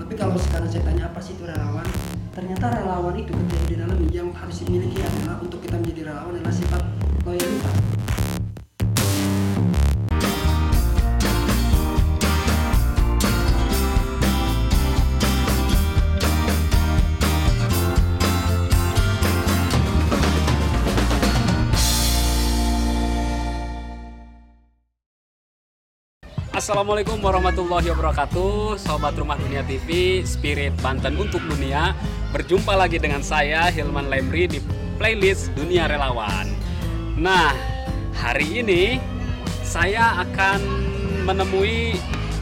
Tapi kalau sekarang saya tanya apa sih itu relawan, ternyata relawan itu ketika di dalam yang harus dimiliki adalah untuk kita menjadi relawan adalah sifat loyalitas. Assalamualaikum warahmatullahi wabarakatuh, Sobat Rumah Dunia TV, Spirit Banten untuk Dunia. Berjumpa lagi dengan saya, Hilman Lemri, di playlist Dunia Relawan. Nah, hari ini saya akan menemui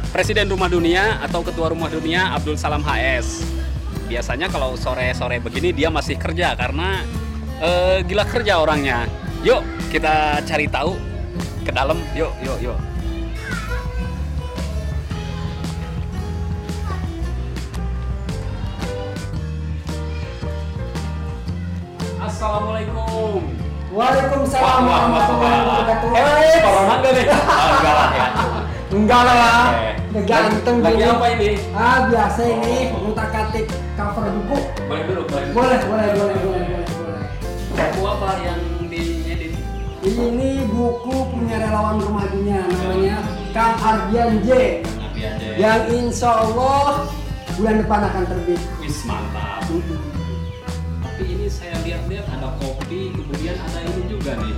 Presiden Rumah Dunia atau Ketua Rumah Dunia, Abdul Salam HS. Biasanya kalau sore-sore begini dia masih kerja karena gila kerja orangnya. Yuk kita cari tahu ke dalam, yuk. Assalamualaikum. Waalaikumsalam warahmatullahi wabarakatuh. Corona enggak nih? Enggak lah ya. Enggak lah. Oke. Ganteng Lagi gini. apa ini? Biasa ini ngutak-atik cover buku. Boleh dulu. Boleh. Buku apa yang diedit? Ini buku punya relawan Rumah Dunia, namanya Kang Ardian J. Yang insya Allah bulan depan akan terbit. Wis mantap. Tapi ini saya lihat-lihat ada kopi, kemudian ada ini juga nih.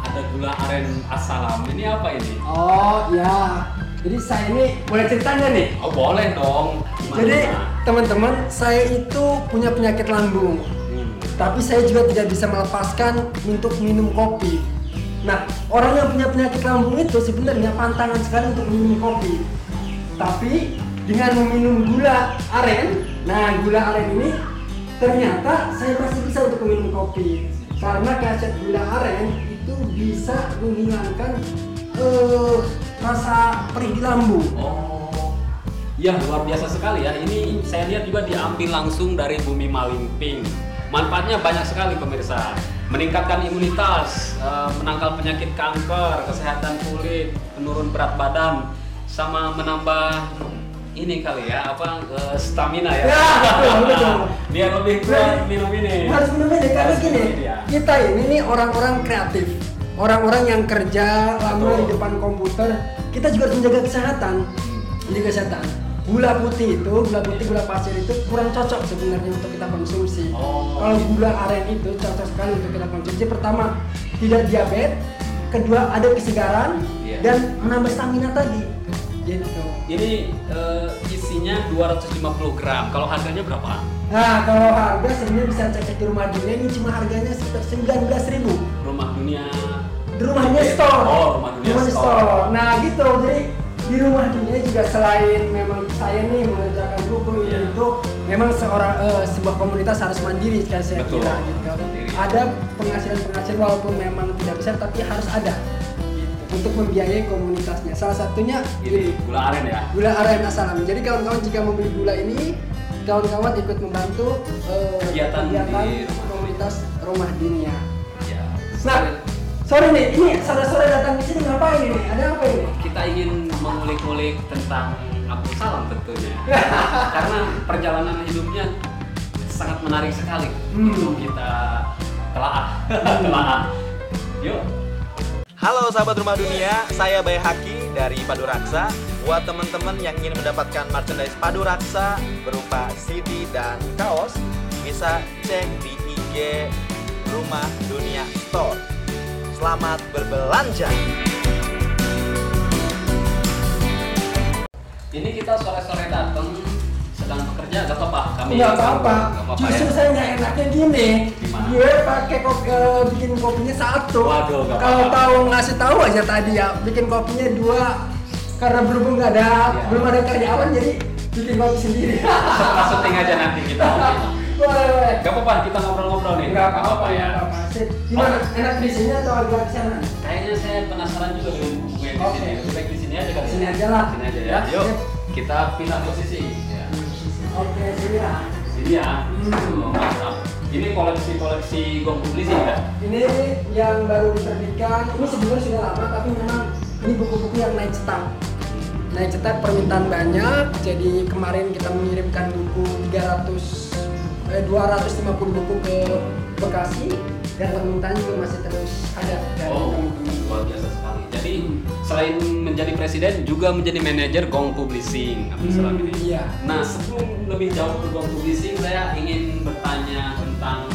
Ada gula aren assalam. Ini apa ini? Oh ya, jadi saya ini boleh ceritanya nih. Oh boleh dong. Gimana? Jadi teman-teman, saya itu punya penyakit lambung. Tapi saya juga tidak bisa melepaskan untuk minum kopi. Nah, orang yang punya penyakit lambung itu sebenarnya pantangan sekali untuk minum kopi. Tapi dengan meminum gula aren, nah gula aren ini ternyata saya masih bisa untuk minum kopi. Karena khasiat gula aren itu bisa menghilangkan rasa perih di lambung. Oh, ya luar biasa sekali ya. Ini saya lihat juga diambil langsung dari bumi Malingping. Manfaatnya banyak sekali pemirsa. Meningkatkan imunitas, menangkal penyakit kanker, kesehatan kulit, penurun berat badan, sama menambah ini kali ya, stamina ya. Ya, betul. Biar lebih kuat minum ini. Harus minum ini karena Harus gini, minum ini ya. kita ini nih orang-orang kreatif, orang-orang yang kerja lama Betul. di depan komputer, kita juga harus menjaga kesehatan. Menjaga kesehatan. Gula putih, gula pasir itu kurang cocok sebenarnya untuk kita konsumsi. Oh. Kalau gula aren itu cocok sekali untuk kita konsumsi. Pertama, tidak diabetes, kedua ada kesegaran, Iya. dan menambah stamina tadi. Gitu. Ini isinya 250 gram. Kalau harganya berapa? Nah, kalau harga sebenarnya bisa cek di Rumah Dunia, ini cuma harganya sekitar 19.000. Rumah Dunia. Di Rumahnya Store. Oh, Rumah Dunia Store. Nah, gitu. Jadi di Rumah Dunia juga selain memang saya nih mengerjakan buku Iya. itu memang sebuah komunitas harus mandiri saya Betul. kira gitu. Mandiri. Ada penghasilan walaupun memang tidak besar tapi harus ada gitu, untuk membiayai komunitasnya. Salah satunya Ini gula aren ya. gula aren assalam. Jadi kawan-kawan jika membeli gula ini, kawan-kawan ikut membantu Kegiatan di Rumah komunitas Rumah Dunia. Ya. Nah, sore nih, ini sore-sore datang di sini ngapain ini? Ada apa ini? Kita ingin mengulik-ulik tentang Abdul Salam tentunya. Karena perjalanan hidupnya sangat menarik sekali untuk kita telaah. Yuk. Halo sahabat Rumah Dunia, saya Bay Haki dari Padu Raksa. Buat teman-teman yang ingin mendapatkan merchandise Padu Raksa berupa CD dan kaos, bisa cek di IG Rumah Dunia Store. Selamat berbelanja. Ini kita sore-sore datang sedang bekerja, gak apa-apa. Kami Nggak apa-apa. Nggak apa-apa Justru ya. saya nggak enaknya gini. Gimana? Gue pakai bikin kopinya satu. Waduh, nggak Kalau apa-apa. tahu ngasih tahu aja tadi ya, bikin kopinya dua. Karena belum Iya. belum ada karyawan jadi bikin kopi sendiri. Setelah syuting aja nanti kita. Boleh. Gak apa-apa, kita ngobrol-ngobrol nih. Nggak apa-apa ya. nggak apa-apa. Sip. Gimana? Enak di sini atau agak di sana? Kayaknya saya penasaran juga dengan buku yang di Oke. sini. Lebih baik di sini aja kali. Sini aja lah. Sini aja ya. Yuk, Sip. kita pindah posisi. Ya. Oke, sini lah. Sini ya. Mantap. Ini koleksi Gong Publis ya? Ini yang baru diterbitkan. Ini sebenarnya sudah lama, tapi memang ini buku-buku yang naik cetak. naik cetak permintaan banyak, jadi kemarin kita mengirimkan buku 250 buku ke Bekasi dan permintaan juga masih terus ada dari teman-teman. Luar biasa sekali. Jadi selain menjadi presiden juga menjadi manajer Gong Publishing Abdul Salam ini. Iya. Nah, sebelum lebih jauh ke Gong Publishing, saya ingin bertanya tentang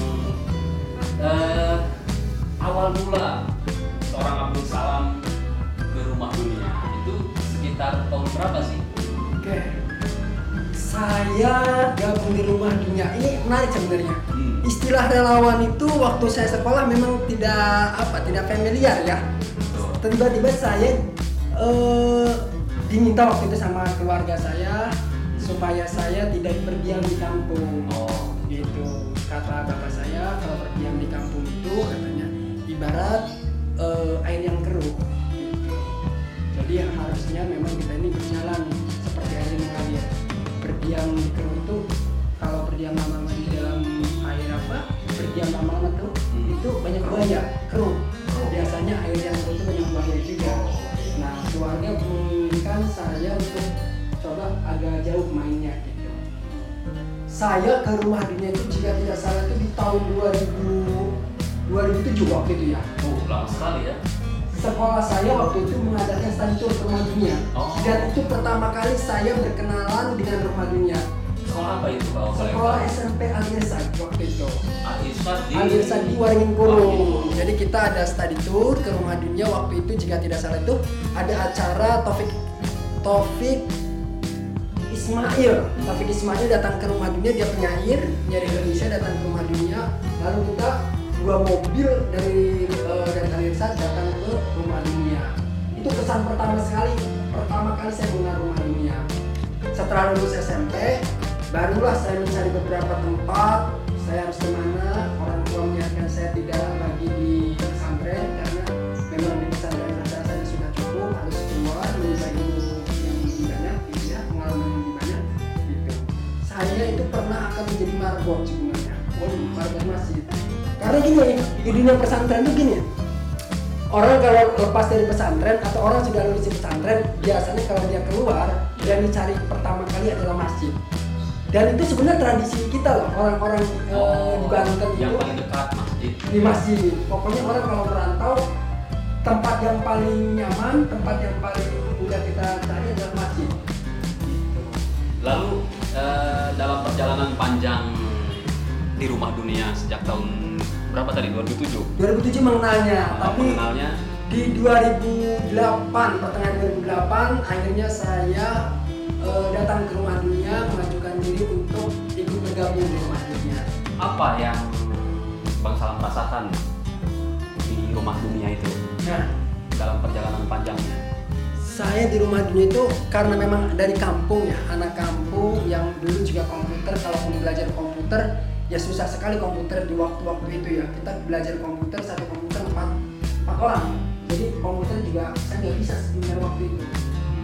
awal mula seorang Abdul Salam ke Rumah Dunia. Itu sekitar tahun berapa sih? Oke. Saya gabung di Rumah Dunia. Ini menarik sebenarnya. Istilah relawan itu waktu saya sekolah memang tidak familiar ya. Tiba-tiba saya diminta waktu itu sama keluarga saya supaya saya tidak berdiam di kampung. Gitu. Kata bapak saya, kalau berdiam di kampung itu katanya ibarat air yang keruh. Gitu. Jadi yang harusnya memang kita ini berjalan seperti air yang mengalir. Berdiam di keruh itu, kalau berdiam lama-lama di dalam air berdiam lama-lama tuh itu banyak buaya keruh. Biasanya air yang keruh itu banyak buaya juga. Nah, keluarga menginginkan saya untuk coba agak jauh mainnya gitu. Saya ke Rumah Dunia itu jika tidak salah itu di tahun 2007 waktu itu ya. Lama sekali ya. Sekolah saya waktu itu mengadakan studi tour ke Rumah Dunia. Dan itu pertama kali saya berkenalan dengan Rumah Dunia. Sekolah apa itu kalau boleh Sekolah tahu? SMP Al-Irsad waktu itu. Al-Irsad di Waringin Kurung. Jadi kita ada study tour ke Rumah Dunia waktu itu jika tidak salah itu ada acara Taufik Ismail datang ke Rumah Dunia, dia penyair Indonesia, datang ke Rumah Dunia. Lalu kita 2 mobil dari Al-Irsad datang ke Rumah Dunia. Itu kesan pertama kali saya mengenal Rumah Dunia. Setelah lulus SMP, barulah saya mencari beberapa tempat. Saya harus kemana? Orang tua mengingatkan saya tidak lagi di pesantren karena memang di pesantren saya sudah cukup, harus keluar menimba ilmu yang lebih banyak, gitu ya, pengalaman yang lebih banyak. Gitu. Saya itu pernah akan menjadi marbot sebenarnya. Marbot masjid. Karena gini, di dunia pesantren itu gini. Orang kalau lepas dari pesantren atau orang sudah lulus di pesantren, biasanya kalau dia keluar, yang dicari pertama kali adalah masjid. Dan itu sebenarnya tradisi kita loh, orang-orang di Banten yang itu paling dekat masjid. di masjid. Pokoknya orang kalau merantau, tempat yang paling nyaman, tempat yang paling mudah kita cari adalah masjid. Lalu dalam perjalanan panjang di Rumah Dunia sejak tahun berapa tadi? 2007? 2007 mengenalnya, tapi mengenalnya di 2008, pertengahan 2008 akhirnya saya datang ke Rumah Dunia, mengajukan diri untuk ikut bergabung di Rumah Dunia. apa yang Bang Salam rasakan di Rumah Dunia itu Nah, dalam perjalanan panjangnya? saya di Rumah Dunia itu karena memang dari kampung ya, anak kampung yang dulu juga komputer, kalau mau belajar komputer ya susah sekali komputer di waktu-waktu itu ya. Kita belajar komputer, satu komputer 4 orang, jadi komputer juga saya nggak bisa sebenarnya waktu itu.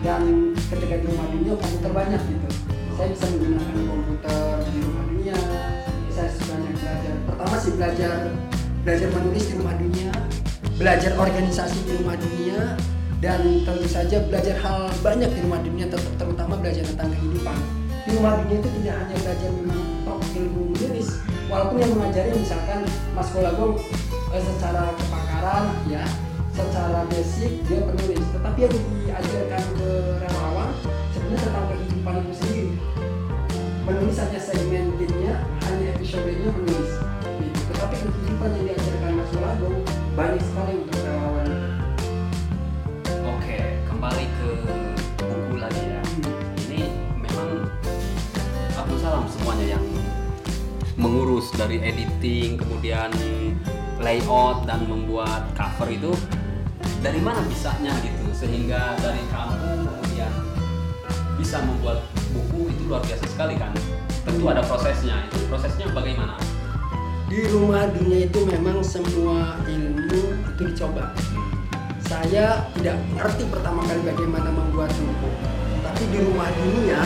Dan ketika di Rumah Dunia komputer banyak gitu, saya bisa menggunakan komputer di Rumah Dunia. Saya banyak belajar, pertama sih belajar menulis di Rumah Dunia, belajar organisasi di Rumah Dunia, dan tentu saja belajar hal banyak di Rumah Dunia, terutama belajar tentang kehidupan. Di Rumah Dunia itu tidak hanya belajar mentok ilmu menulis, walaupun yang mengajari misalkan Mas Kolagong secara kepakaran ya, secara basic dia penulis, tetapi yang diajarkan ke relawan sebenarnya tentang kehidupan itu sendiri. Menulis hanya segmentinnya, hanya episodenya menulis gitu. Tetapi kehidupan yang diajarkan Mas Kolagong banyak sekali untuk relawan. Oke, kembali ke buku lagi ya. Ini memang Abdul Salam semuanya yang mengurus dari editing, kemudian layout dan membuat cover itu. Dari mana bisanya gitu sehingga dari kampung kemudian bisa membuat buku itu luar biasa sekali kan? Tentu ada prosesnya. Itu prosesnya bagaimana? Di Rumah Dunia itu memang semua ilmu itu dicoba. Saya tidak ngerti pertama kali bagaimana membuat buku, tapi di Rumah Dunia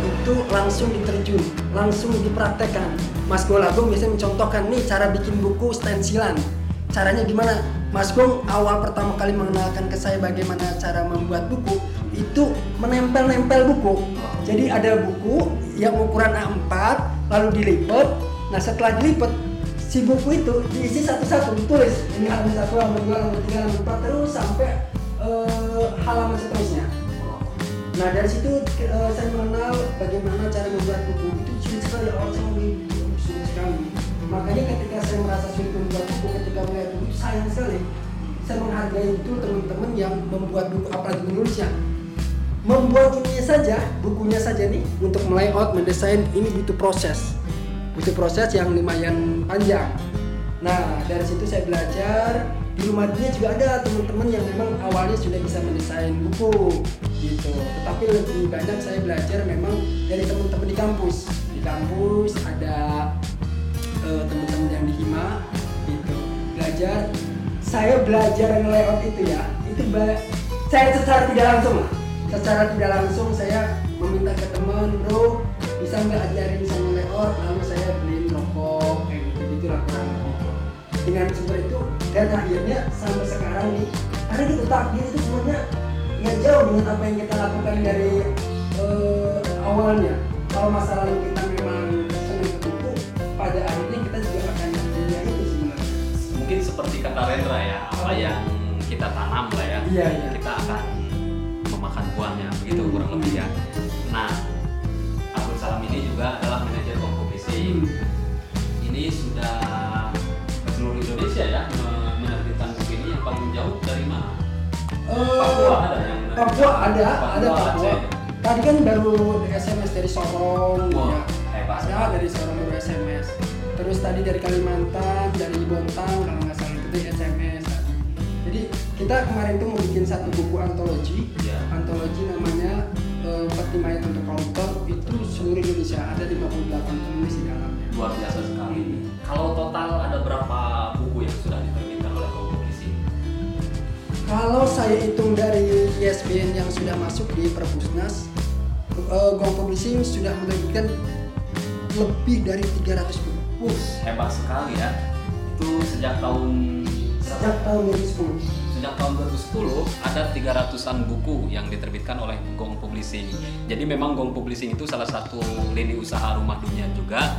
itu langsung diterjun, langsung dipraktekkan. Mas Kolagong biasanya mencontohkan nih cara bikin buku stensilan. caranya gimana? Mas Gong awal pertama kali mengenalkan ke saya bagaimana cara membuat buku itu menempel-nempel buku. Jadi ada buku yang ukuran A4 lalu dilipat. Nah setelah dilipat si buku itu diisi satu-satu, ditulis ini halaman 1, halaman 2, halaman 3, halaman 4 terus sampai halaman seterusnya. Nah dari situ saya mengenal bagaimana cara membuat buku. Itu sulit sekali, awal saya sulit sekali. Makanya ketika saya merasa sulit membuat buku, ketika melihat buku itu sayang sekali. Saya menghargai itu teman-teman yang membuat buku, apalagi menulisnya. Membuat ininya saja, bukunya saja nih, untuk melayout, mendesain, ini butuh proses yang lumayan panjang. Nah dari situ saya belajar. Di rumah dia juga ada teman-teman yang memang awalnya sudah bisa mendesain buku gitu. Tetapi lebih banyak saya belajar memang dari teman-teman di kampus. Di kampus ada teman-teman yang di Hima gitu. Belajar. Saya belajar nge-layout itu ya. Itu saya secara tidak langsung lah. Secara tidak langsung saya meminta ke teman, bro, bisa nggak ajarin saya nge-layout? Lalu saya beliin rokok kayak gitu lah kurang lebih. Dengan sumber itu dan akhirnya sampai sekarang nih, karena gitu takdir itu sebenarnya nggak jauh dengan apa yang kita lakukan dari awalnya. Kalau masa lalu kita memang senang ke buku, pada akhirnya kita juga akan dunia itu sebenarnya. Mungkin seperti kata Rendra ya, apa yang kita tanam lah ya, Iya. kita akan memakan buahnya, begitu kurang lebih ya. Nah, Abdul Salam ini juga adalah manajer Gong Publishing. Ini sudah ke seluruh Indonesia ya, menerbitkan buku ini. Yang paling jauh dari mana? Papua ada yang menerbitkan? Papua ada Papua. Aceh. Tadi kan baru SMS dari Sorong, Wah, ya. hebat. Ada dari Sorong baru SMS. Terus tadi dari Kalimantan, dari Bontang kalau nggak salah itu SMS tadi. Jadi kita kemarin tuh mau bikin satu buku antologi, antologi namanya Pertimbangan untuk Koruptor, itu seluruh Indonesia ada 58 penulis di dalamnya. Luar biasa sekali. Kalau total ada berapa buku yang sudah diterbitkan oleh Gong Publishing? Kalau saya hitung dari ISBN yang sudah masuk di Perpusnas, Gong Publishing sudah menerbitkan lebih dari 300 buku. Hebat sekali ya. Itu sejak tahun 2010. Sejak tahun 2010 ada 300-an buku yang diterbitkan oleh Gong Publishing. Jadi memang Gong Publishing itu salah satu lini usaha Rumah Dunia juga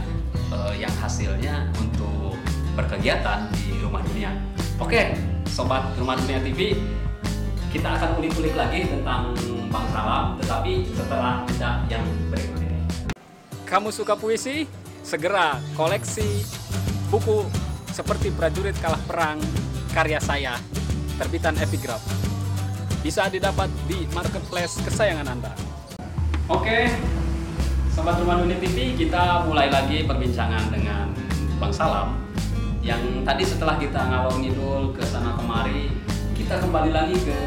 yang hasilnya untuk berkegiatan di Rumah Dunia. Oke, Sobat Rumah Dunia TV, kita akan ulik-ulik lagi tentang Bang Salam, tetapi setelah jeda yang berikut ini. Kamu suka puisi? Segera koleksi buku seperti Prajurit Kalah Perang karya saya, terbitan Epigraph. Bisa didapat di marketplace kesayangan Anda. Oke, Sobat Rumah Dunia TV, kita mulai lagi perbincangan dengan Bang Salam. Yang tadi setelah kita ngalor ngidul ke sana kemari, kita kembali lagi ke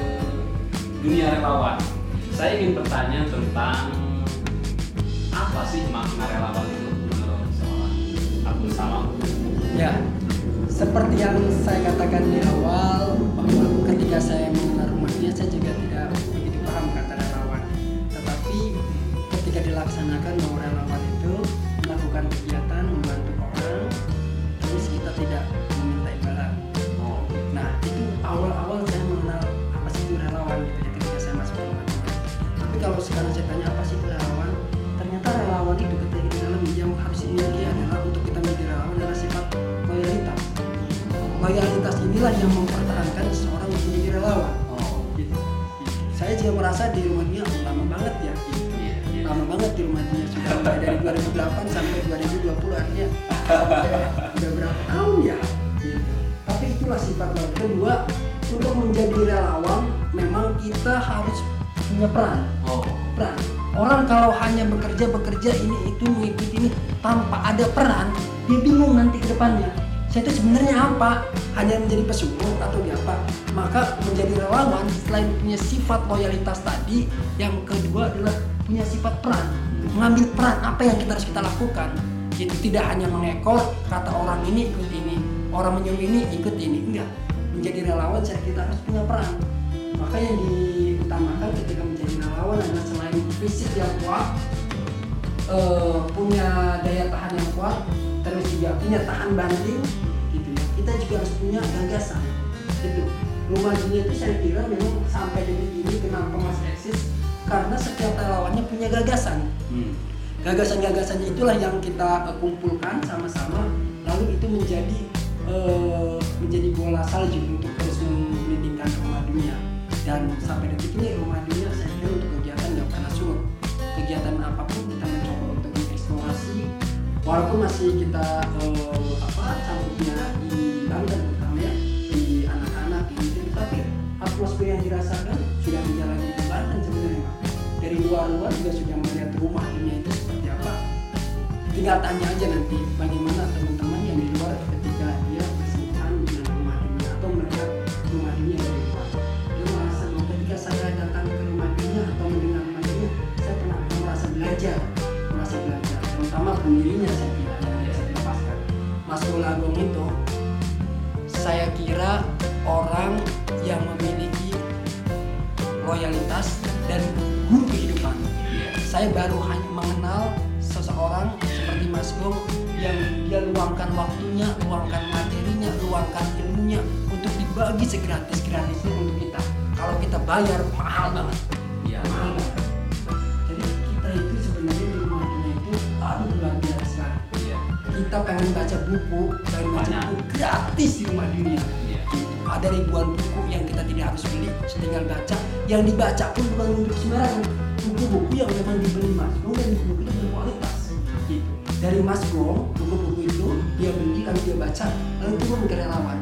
dunia relawan. Saya ingin bertanya tentang apa sih makna relawan itu menurut seorang Abdul Salam? Ya, seperti yang saya katakan di awal bahwa ketika saya mengenal Rumah Dunia saya juga tidak begitu paham kata relawan. Tetapi ketika dilaksanakan bahwa relawan itu melakukan kegiatan membantu orang, terus kita tidak meminta imbalan. Nah itu awal-awal saya mengenal apa sih itu relawan gitu ya ketika saya masuk ke Rumah Dunia. Tapi kalau sekarang saya tanya apa sih itu relawan, ternyata relawan itu ketika di dalam yang harus dimiliki adalah untuk kita menjadi relawan adalah sifat loyalitas. Loyalitas inilah yang mempertahankan seseorang untuk menjadi relawan. Gitu. Saya juga merasa di Rumah Dunia lama banget ya. Gitu. Lama banget di Rumah Dunia, sudah mulai dari 2008 sampai 2020 artinya udah berapa tahun ya. Gitu. Tapi itulah sifat loyal. Kedua, untuk menjadi relawan memang kita harus punya peran. Peran. Orang kalau hanya bekerja ini itu mengikuti ini tanpa ada peran, dia bingung nanti ke depannya. Saya itu sebenarnya apa? Hanya menjadi pesuruh atau di apa? Maka menjadi relawan selain punya sifat loyalitas tadi, yang kedua adalah punya sifat peran. Mengambil peran apa yang kita harus kita lakukan. Itu tidak hanya mengekor, kata orang ini ikut ini, orang menyuruh ini ikut ini. Enggak. Menjadi relawan kita harus punya peran. Maka yang diutamakan ketika menjadi relawan adalah selain fisik yang kuat, punya daya tahan yang kuat, terus juga punya tahan banting gitu ya. kita juga harus punya gagasan. Itu rumah dunia itu saya kira memang sampai detik ini kenapa masih eksis karena setiap relawannya punya gagasan. Gagasan-gagasannya itulah yang kita kumpulkan sama-sama, lalu itu menjadi bola salju untuk terus meningkatkan rumah dunia. Dan sampai detik ini rumah dunia saya kira untuk kegiatan nggak pernah surut. Kegiatan apapun kita mencoba untuk mengeksplorasi, walaupun masih kita campurnya di Banten terutama ya, di anak-anak ini, tapi atmosfer yang dirasakan sudah menjalani di Banten sebenarnya. Dari luar-luar juga sudah melihat rumah dunia itu seperti apa. Tinggal tanya aja nanti bagaimana teman-teman yang di luar ketika dia bersentuhan dengan rumah dunia atau melihat rumah dunia dari luar. Dia merasa bahwa ketika saya datang ke rumah dunia atau mendengar rumah dunia, saya pernah merasa belajar, terutama pendirinya saya kira yang biasa dilepaskan. Mas Golagong itu, saya kira orang yang memiliki loyalitas dan guru kehidupan. Saya baru hanya mengenal seseorang seperti Mas Gong yang dia luangkan waktunya, luangkan materinya, luangkan ilmunya untuk dibagi segratis-gratisnya untuk kita. Kalau kita bayar mahal banget. Mahal banget. Jadi kita itu sebenarnya di rumah dunia itu luar biasa. Kita pengen baca buku gratis di rumah dunia. Ada ribuan buku yang kita tidak harus beli, tinggal baca. Yang dibaca pun bukan untuk sembarangan, buku-buku yang memang dibeli Mas Gong dan buku itu berkualitas. Gitu. Dari Mas Gong, buku-buku itu dia beli, lalu dia baca, lalu turun ke relawan.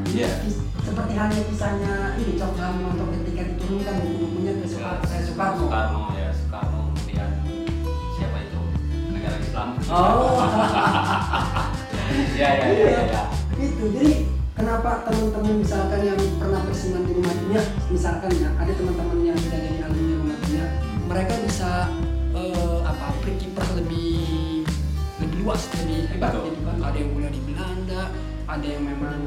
Seperti halnya kisahnya ini Cok Lamontok ketika diturunkan buku-bukunya ke Soekarno. Soekarno kemudian siapa itu? Negara Islam. Ya. Itu jadi kenapa teman-teman misalkan yang pernah bersiman di rumah dunia, misalkan ya ada teman-teman yang sudah jadi alumni rumah dunia, mereka bisa berkiprah lebih luas, lebih hebat gitu kan. Ada yang kuliah di Belanda, ada yang memang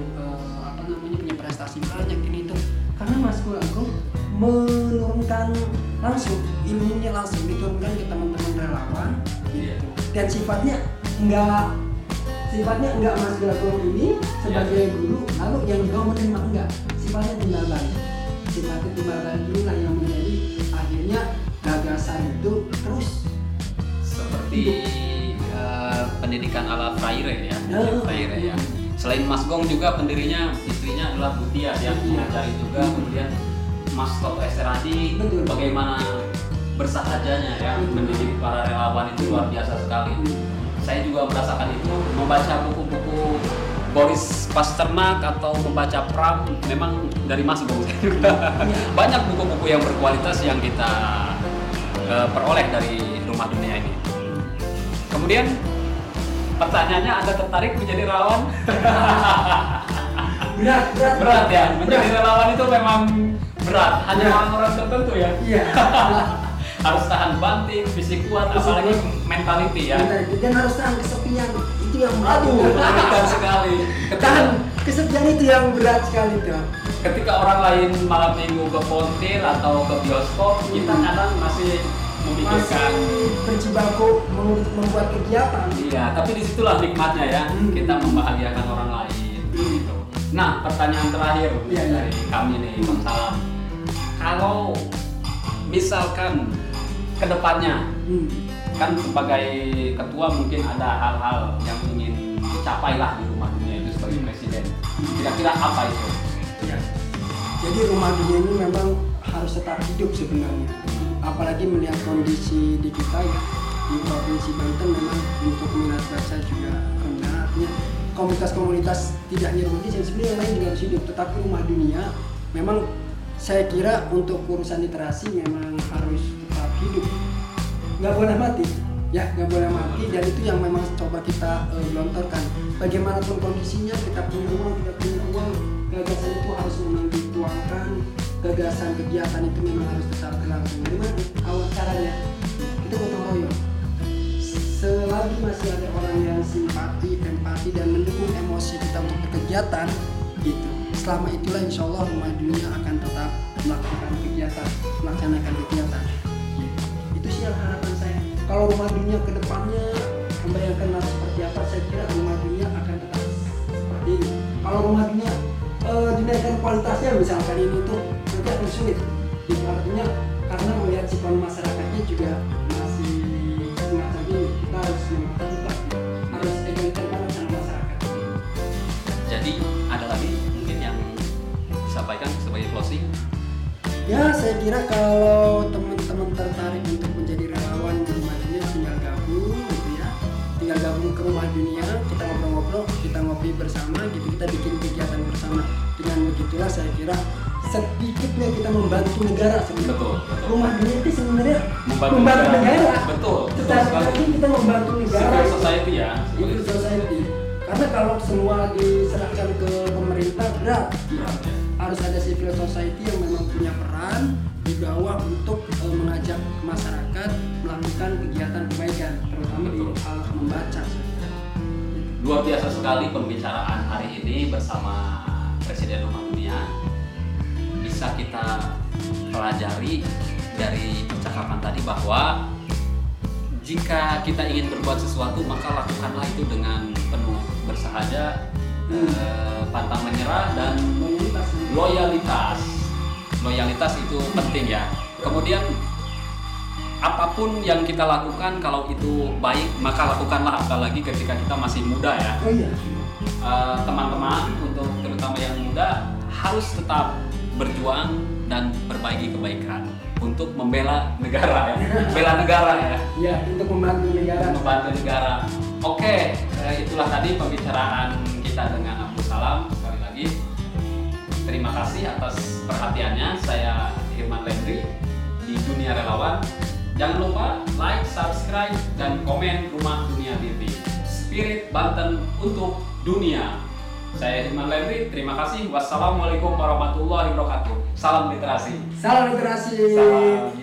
punya prestasi banyak ini itu. Karena Mas Golagong menurunkan langsung ilmunya, langsung diturunkan ke teman-teman relawan gitu. Dan sifatnya enggak Mas Golagong ini sebagai guru lalu yang juga menerima, enggak, sifatnya timbal balik inilah yang menjadi akhirnya gagasan itu terus seperti pendidikan ala Freire ya. Selain Mas Gong juga pendirinya istrinya adalah Butia yang mengajari juga. Kemudian Mas Toto Esteradi bagaimana bersahajanya ya mendidik para relawan itu luar biasa sekali. Saya juga merasakan itu, membaca buku-buku Boris Pasternak atau membaca Pram memang dari Mas Gong juga. Banyak buku-buku yang berkualitas yang kita peroleh dari rumah dunia ini. Kemudian pertanyaannya, Anda tertarik menjadi relawan? Berat ya, menjadi relawan itu memang berat, hanya orang-orang tertentu ya. Harus tahan banting, fisik kuat, apalagi mentality ya. Dan harus tahan kesepian, itu yang berat sekali. Tahan kesepian itu yang berat sekali tuh. Ketika orang lain malam minggu ke konser atau ke bioskop, kita kadang masih memikirkan berjibaku membuat kegiatan. Iya, tapi disitulah nikmatnya ya, kita membahagiakan orang lain. Gitu. Nah, pertanyaan terakhir dari kami nih, Bang Salam. Kalau misalkan kedepannya, kan sebagai ketua mungkin ada hal-hal yang ingin dicapai lah di rumah dunia itu sebagai presiden. Kira-kira apa itu? Ya. Jadi rumah dunia ini memang harus tetap hidup sebenarnya. Apalagi melihat kondisi di kita ya, di Provinsi Banten memang untuk minat baca juga rendah. Artinya komunitas-komunitas tidak hanya rumah dunia, sebenarnya yang lain juga harus hidup. Tetapi rumah dunia memang saya kira untuk urusan literasi memang harus tetap hidup, nggak boleh mati ya, nggak boleh mati. Dan itu yang memang coba kita gelontorkan. Bagaimanapun kondisinya, kita punya uang tidak punya uang, gagasan itu harus memang dituangkan. Gagasan kegiatan itu memang harus tetap berlangsung. Gimana awal caranya? Kita gotong royong. Selagi masih ada orang yang simpati, empati dan mendukung emosi kita untuk berkegiatan, gitu. Selama itulah insya Allah rumah dunia akan tetap melaksanakan kegiatan. Gitu. Itu sih yang harapan saya. Kalau rumah dunia ke depannya membayangkan seperti apa, saya kira rumah dunia akan tetap seperti ini. Kalau kalau rumah dunia dinaikkan kualitasnya misalkan ini tuh nanti akan sulit. Jadi artinya karena melihat sikon masyarakatnya juga masih semacam ini, kita harus tetap harus egaliter banget sama masyarakat. Jadi ada lagi mungkin yang disampaikan sebagai closing? Ya, saya kira kalau teman-teman tertarik untuk menjadi relawan di rumah dunia, tinggal gabung gitu ya. Tinggal gabung ke rumah dunia, kita ngobrol-ngobrol, kita ngopi bersama gitu, kita bikin kegiatan bersama. Dengan begitulah saya kira sedikitnya kita membantu negara sebenarnya. Betul. Rumah dunia itu sebenarnya Membantu negara. Betul. Tetapi kita membantu negara. Civil society ya. Civil society. Karena kalau semua diserahkan ke pemerintah berat. Berat, ya. Harus ada civil society yang memang punya peran di bawah untuk mengajak masyarakat melakukan kegiatan kebaikan, terutama di hal membaca. Luar biasa sekali pembicaraan hari ini bersama Presiden Rumah Dunia. Bisa kita pelajari dari percakapan tadi bahwa jika kita ingin berbuat sesuatu maka lakukanlah itu dengan penuh bersahaja, pantang menyerah dan loyalitas. Loyalitas itu penting ya. Kemudian apapun yang kita lakukan kalau itu baik maka lakukanlah, apalagi ketika kita masih muda ya. Oh iya. Teman-teman untuk terutama yang muda harus tetap berjuang dan berbagi kebaikan untuk membela negara ya. Bela negara ya. Ya, untuk membantu negara. Membantu negara. Oke, itulah tadi pembicaraan kita dengan Abdul Salam. Sekali lagi terima kasih atas perhatiannya. Saya Hilman Lemri di Dunia Relawan. Jangan lupa like, subscribe, dan komen Rumah Dunia TV. Spirit Banten untuk dunia. Saya Hilman Lemri, terima kasih. Wassalamualaikum warahmatullahi wabarakatuh. Salam literasi. Salam literasi. Salam.